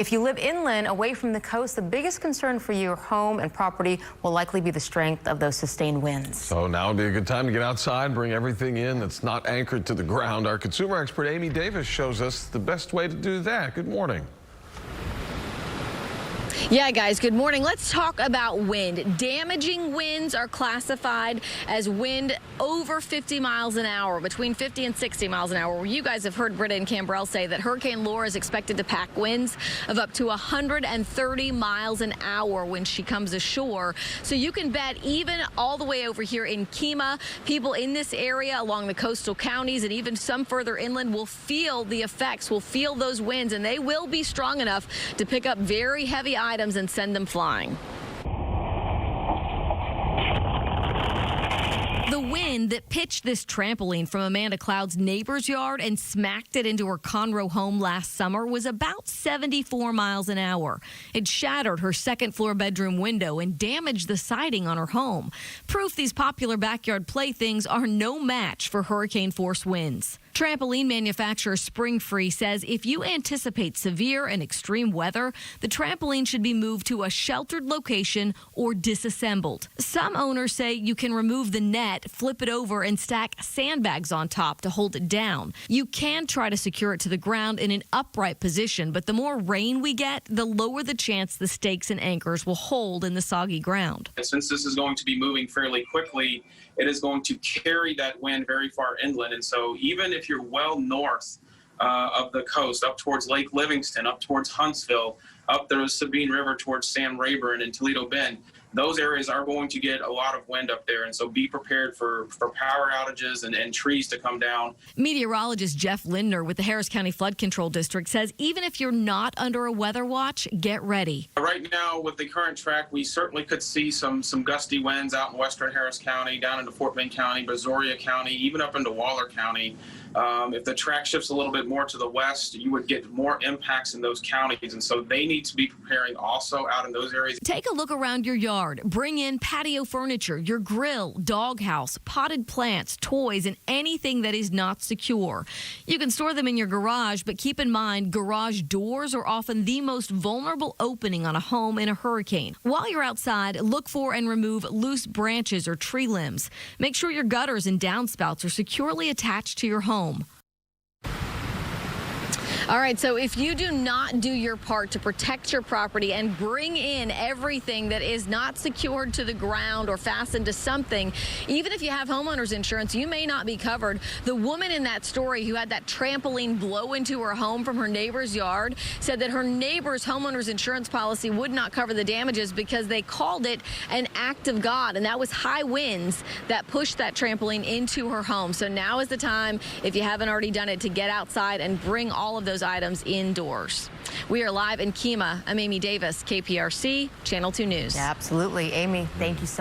If you live inland, away from the coast, the biggest concern for your home and property will likely be the strength of those sustained winds. So now would be a good time to get outside, bring everything in that's not anchored to the ground. Our consumer expert Amy Davis shows us the best way to do that. Good morning. Yeah, guys, good morning. Let's talk about wind. Damaging winds are classified as wind over 50 miles an hour, between 50 and 60 miles an hour. You guys have heard Britta and Cambrell say that Hurricane Laura is expected to pack winds of up to 130 miles an hour when she comes ashore. So you can bet even all the way over here in Kemah, people in this area along the coastal counties and even some further inland will feel the effects, will feel those winds, and they will be strong enough to pick up very heavy items and send them flying. The wind that pitched this trampoline from Amanda Cloud's neighbor's yard and smacked it into her Conroe home last summer was about 74 miles an hour. It shattered her second-floor bedroom window and damaged the siding on her home. Proof these popular backyard playthings are no match for hurricane-force winds. Trampoline manufacturer Springfree says if you anticipate severe and extreme weather, the trampoline should be moved to a sheltered location or disassembled. Some owners say you can remove the net, flip it over, and stack sandbags on top to hold it down. You can try to secure it to the ground in an upright position, but the more rain we get, the lower the chance the stakes and anchors will hold in the soggy ground. Since this is going to be moving fairly quickly, it is going to carry that wind very far inland. And so even if you're well north of the coast, up towards Lake Livingston, up towards Huntsville, up the Sabine River towards Sam Rayburn and Toledo Bend, those areas are going to get a lot of wind up there. And so be prepared for power outages and trees to come down. Meteorologist Jeff Lindner with the Harris County Flood Control District says even if you're not under a weather watch, get ready. Right now, with the current track, we certainly could see some gusty winds out in western Harris County, down into Fort Bend County, Brazoria County, even up into Waller County. If the track shifts a little bit more to the west, you would get more impacts in those counties. And so they need to be preparing also out in those areas. Take a look around your yard. Bring in patio furniture, your grill, doghouse, potted plants, toys, and anything that is not secure. You can store them in your garage, but keep in mind garage doors are often the most vulnerable opening on a home in a hurricane. While you're outside, look for and remove loose branches or tree limbs. Make sure your gutters and downspouts are securely attached to your home. All right, so if you do not do your part to protect your property and bring in everything that is not secured to the ground or fastened to something, even if you have homeowners insurance, you may not be covered. The woman in that story who had that trampoline blow into her home from her neighbor's yard said that her neighbor's homeowners insurance policy would not cover the damages because they called it an act of God, and that was high winds that pushed that trampoline into her home. So now is the time, if you haven't already done it, to get outside and bring all of those items indoors. We are live in Kemah. I'm Amy Davis, KPRC, Channel 2 News. Yeah, absolutely. Amy, thank you so much.